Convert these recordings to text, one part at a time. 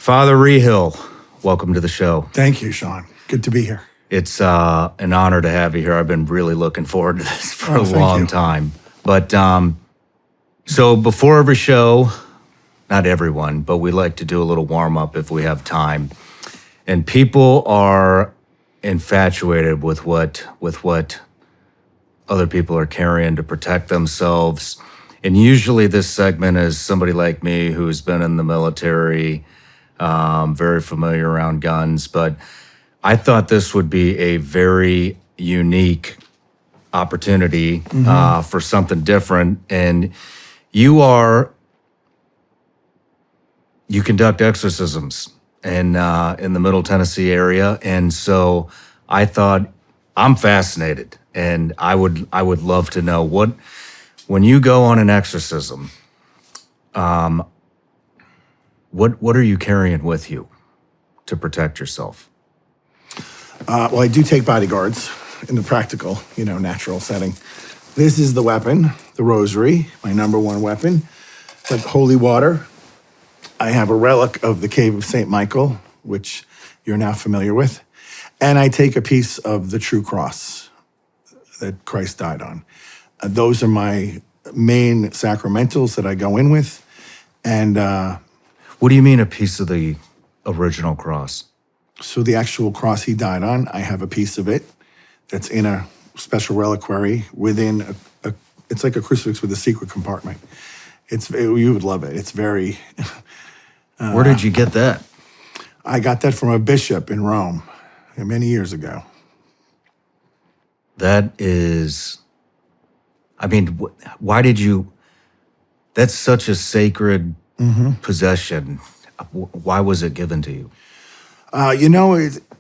Father Rehill, welcome to the show. Thank you, Sean. Good to be here. It's an honor to have you here. I've been really looking forward to this for a long time. But so before every show, not everyone, but we like to do a little warm up if we have time. And people are infatuated with what other people are carrying to protect themselves. And usually this segment is somebody like me who's been in the military, very familiar around guns. But I thought this would be a very unique opportunity for something different. And you conduct exorcisms in the Middle Tennessee area. And so I thought, I'm fascinated. And I would love to know when you go on an exorcism, what are you carrying with you to protect yourself? Well, I do take bodyguards in the practical, natural setting. This is the weapon, the rosary, my number one weapon. It's like holy water. I have a relic of the Cave of St. Michael, which you're now familiar with. And I take a piece of the true cross that Christ died on. Those are my main sacramentals that I go in with. And what do you mean a piece of the original cross? So the actual cross he died on, I have a piece of it that's in a special reliquary within it's like a crucifix with a secret compartment. You would love it. It's very... Where did you get that? I got that from a bishop in Rome many years ago. That is... why did you... That's such a sacred possession. Why was it given to you?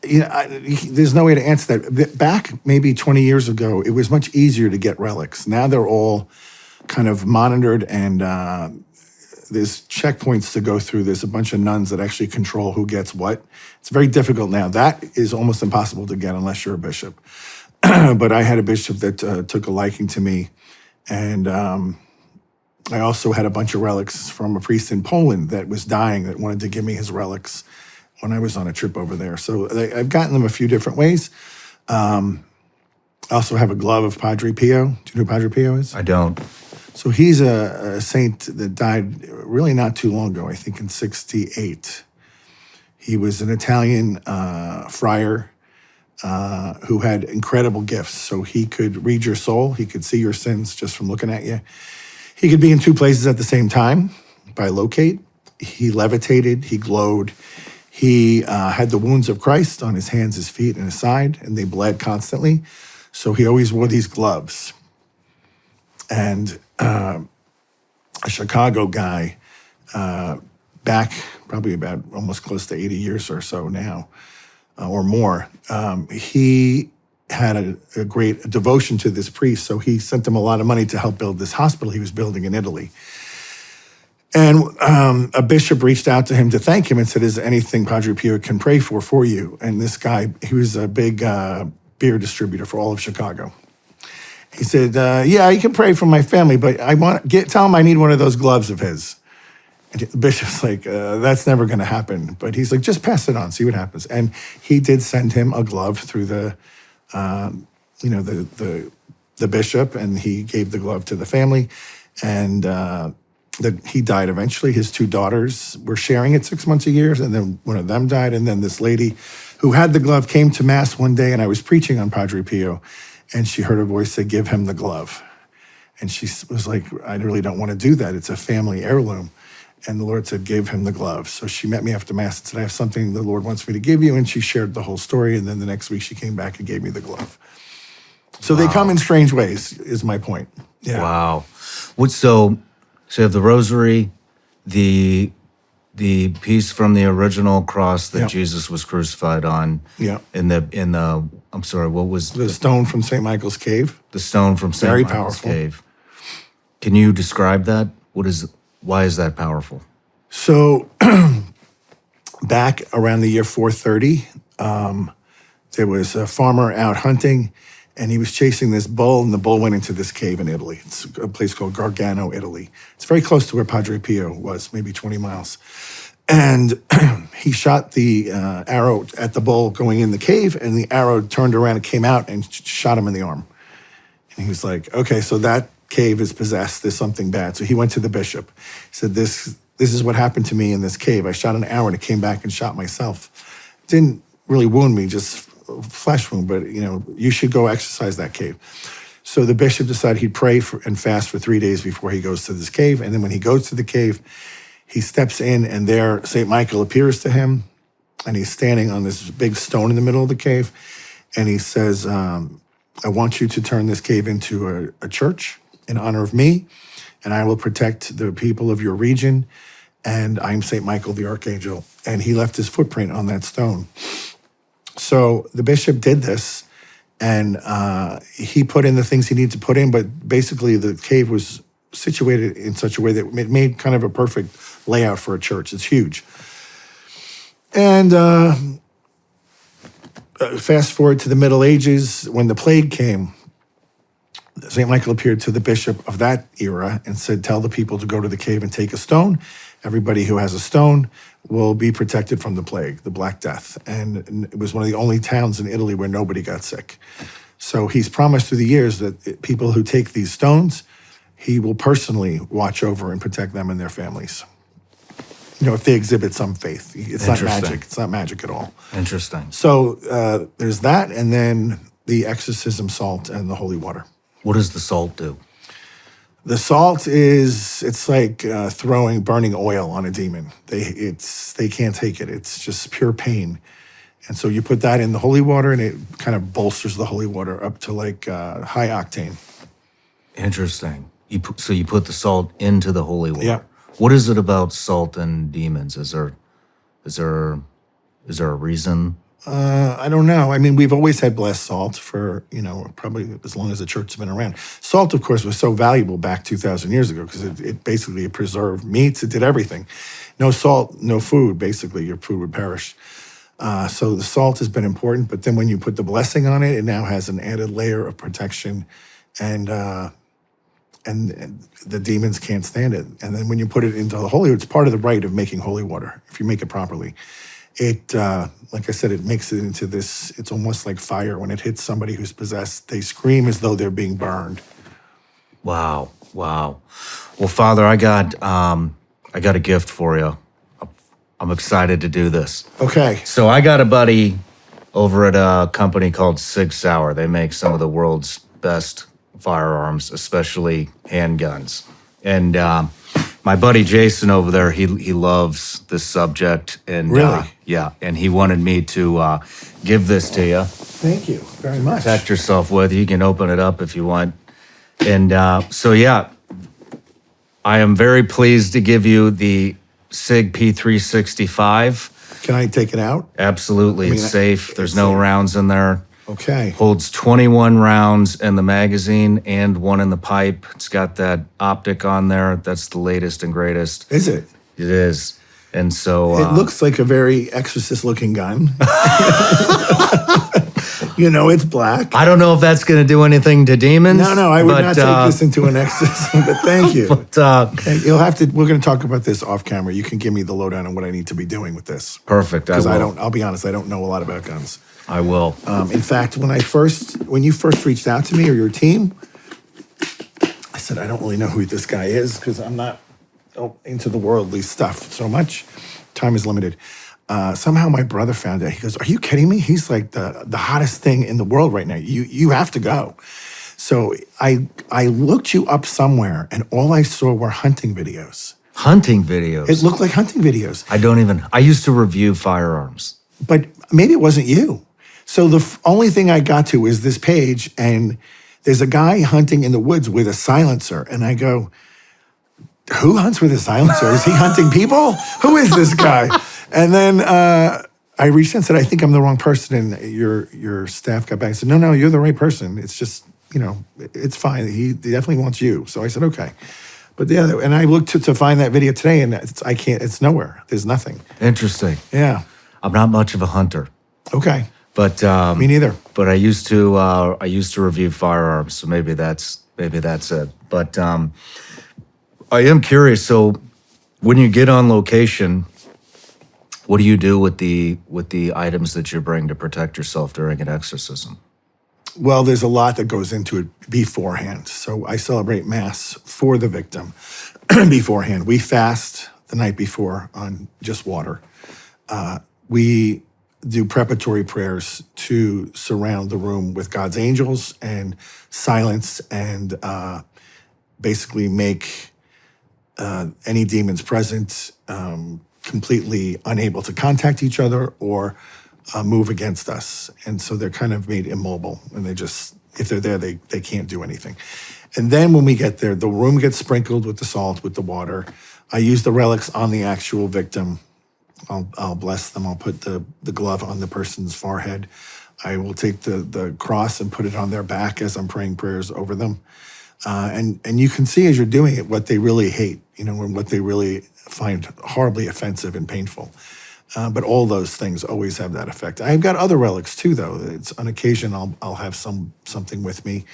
There's no way to answer that. Back maybe 20 years ago, it was much easier to get relics. Now they're all kind of monitored, and there's checkpoints to go through. There's a bunch of nuns that actually control who gets what. It's very difficult now. That is almost impossible to get unless you're a bishop. But I had a bishop that took a liking to me, and I also had a bunch of relics from a priest in Poland that was dying that wanted to give me his relics when I was on a trip over there. So I've gotten them a few different ways. I also have a glove of Padre Pio. Do you know who Padre Pio is? I don't. So he's a saint that died really not too long ago, I think in 1968. He was an Italian friar who had incredible gifts. So he could read your soul. He could see your sins just from looking at you. He could be in two places at the same time by locate. He levitated. He glowed. He had the wounds of Christ on his hands, his feet, and his side, and they bled constantly. So he always wore these gloves. And a Chicago guy, back probably about almost close to 80 years or so now, or more, he had a great devotion to this priest. So he sent him a lot of money to help build this hospital he was building in Italy. And a bishop reached out to him to thank him and said, is there anything Padre Pio can pray for you? And this guy, he was a big beer distributor for all of Chicago. He said, yeah, you can pray for my family, but tell him I need one of those gloves of his. And the bishop's like, that's never going to happen. But he's like, just pass it on, see what happens. And he did send him a glove through the bishop, and he gave the glove to the family. And he died eventually. His two daughters were sharing it 6 months a year, and then one of them died. And then this lady who had the glove came to Mass one day, and I was preaching on Padre Pio, and she heard a voice say, give him the glove. And she was like, I really don't want to do that. It's a family heirloom. And the Lord said, give him the glove. So she met me after Mass and said, I have something the Lord wants me to give you. And she shared the whole story. And then the next week she came back and gave me the glove. So They come in strange ways, is my point. Yeah. Wow. So you have the rosary, the piece from the original cross that Jesus was crucified on. Yeah. I'm sorry, what was the stone from St. Michael's Cave? The stone from St. Very Michael's powerful. Cave. Can you describe that? Why is that powerful? So back around the year 430, there was a farmer out hunting, and he was chasing this bull, and the bull went into this cave in Italy. It's a place called Gargano, Italy. It's very close to where Padre Pio was, maybe 20 miles. And he shot the arrow at the bull going in the cave, and the arrow turned around and came out and shot him in the arm. And he was like, okay, so that cave is possessed. There's something bad. So he went to the bishop. He said, this is what happened to me in this cave. I shot an arrow and it came back and shot myself. Didn't really wound me, just a flesh wound, but you should go exercise that cave. So the bishop decided he'd pray and fast for 3 days before he goes to this cave. And then when he goes to the cave, he steps in, and there St. Michael appears to him, and he's standing on this big stone in the middle of the cave. And he says, I want you to turn this cave into a church in honor of me, and I will protect the people of your region. And I'm St. Michael the Archangel. And he left his footprint on that stone. So the bishop did this, and he put in the things he needed to put in, but basically the cave was situated in such a way that it made kind of a perfect layout for a church. It's huge. And fast forward to the Middle Ages, when the plague came, St. Michael appeared to the bishop of that era and said, tell the people to go to the cave and take a stone. Everybody who has a stone will be protected from the plague, the Black Death. And it was one of the only towns in Italy where nobody got sick. So he's promised through the years that people who take these stones, he will personally watch over and protect them and their families. If they exhibit some faith. It's not magic. It's not magic at all. Interesting. So there's that, and then the exorcism salt and the holy water. What does the salt do? The salt it's like burning oil on a demon. They can't take it. It's just pure pain. And so you put that in the holy water, and it kind of bolsters the holy water up to like high octane. Interesting. So you put the salt into the holy water. Yeah. What is it about salt and demons? Is there a reason? I don't know. I mean, we've always had blessed salt for, probably as long as the church has been around. Salt, of course, was so valuable back 2,000 years ago because it basically preserved meats. It did everything. No salt, no food. Basically, your food would perish. So the salt has been important. But then when you put the blessing on it, it now has an added layer of protection, and the demons can't stand it. And then when you put it into the holy, it's part of the rite of making holy water. If you make it properly, it, like I said, it makes it into this. It's almost like fire. When it hits somebody who's possessed, they scream as though they're being burned. Wow. Well, Father, I got a gift for you. I'm excited to do this. Okay. So I got a buddy over at a company called Sig Sauer. They make some of the world's best firearms, especially handguns. And my buddy Jason over there, he loves this subject. And really? Yeah, and he wanted me to give this to you. Thank you very much. Protect yourself with. You can open it up if you want. And so, yeah, I am very pleased to give you the SIG P365. Can I take it out? Absolutely. It's safe. There's no rounds in there. Okay. Holds 21 rounds in the magazine and one in the pipe. It's got that optic on there. That's the latest and greatest. Is it? It is. And so... it looks like a very exorcist-looking gun. It's black. I don't know if that's going to do anything to demons. No, I would not take this into an exorcism, but thank you. You'll have to, we're going to talk about this off camera. You can give me the lowdown on what I need to be doing with this. Perfect. Because I'll be honest, I don't know a lot about guns. I will. In fact, when you first reached out to me or your team, I said, I don't really know who this guy is because I'm not into the worldly stuff so much. Time is limited. Somehow my brother found it. He goes, are you kidding me? He's like the hottest thing in the world right now. You have to go. So I looked you up somewhere, and all I saw were hunting videos. Hunting videos? It looked like hunting videos. I used to review firearms. But maybe it wasn't you. So the only thing I got to is this page, and there's a guy hunting in the woods with a silencer. And I go, who hunts with a silencer? Is he hunting people? Who is this guy? And then I reached out and said, I think I'm the wrong person. And your staff got back and said, no, you're the right person. It's just, it's fine. He definitely wants you. So I said, okay. But yeah, and I looked to find that video today, and it's nowhere. There's nothing. Interesting. Yeah. I'm not much of a hunter. Okay. But me neither. But I used to review firearms, so maybe that's it. But I am curious. So when you get on location, What do you do with the items that you bring to protect yourself during an exorcism? Well, there's a lot that goes into it beforehand. So I celebrate Mass for the victim beforehand. We fast the night before on just water. We do preparatory prayers to surround the room with God's angels and silence and basically make any demons present completely unable to contact each other or move against us. And so they're kind of made immobile, and they just, if they're there, they can't do anything. And then when we get there, the room gets sprinkled with the salt, with the water. I use the relics on the actual victim. I'll bless them. I'll put the glove on the person's forehead. I will take the cross and put it on their back as I'm praying prayers over them. And you can see as you're doing it what they really hate, and what they really find horribly offensive and painful. But all those things always have that effect. I've got other relics too, though. It's on occasion I'll have something with me,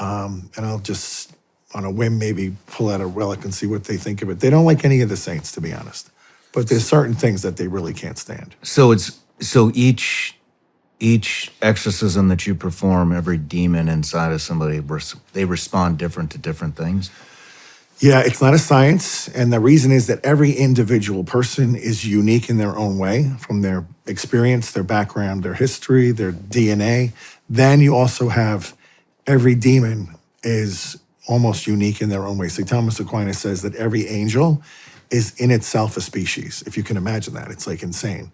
and I'll just on a whim maybe pull out a relic and see what they think of it. They don't like any of the saints, to be honest, but there's certain things that they really can't stand. So each exorcism that you perform, every demon inside of somebody, they respond different to different things? Yeah, it's not a science. And the reason is that every individual person is unique in their own way, from their experience, their background, their history, their DNA. Then you also have every demon is almost unique in their own way. St. Thomas Aquinas says that every angel is in itself a species. If you can imagine that, it's like insane.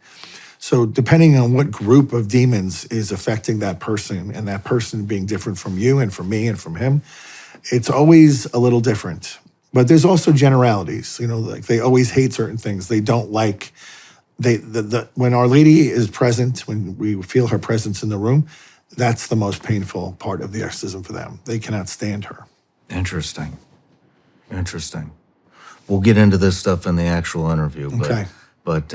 So depending on what group of demons is affecting that person, and that person being different from you and from me and from him, it's always a little different. But there's also generalities, like they always hate certain things. They don't like, when Our Lady is present, when we feel her presence in the room, that's the most painful part of the exorcism for them. They cannot stand her. Interesting. We'll get into this stuff in the actual interview. Okay. But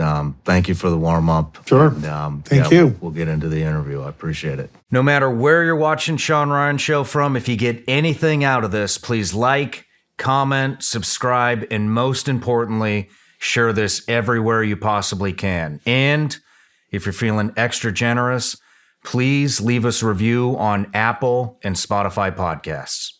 thank you for the warm-up. Sure. Thank you. We'll get into the interview. I appreciate it. No matter where you're watching Sean Ryan Show from, if you get anything out of this, please like, comment, subscribe, and most importantly, share this everywhere you possibly can. And if you're feeling extra generous, please leave us a review on Apple and Spotify podcasts.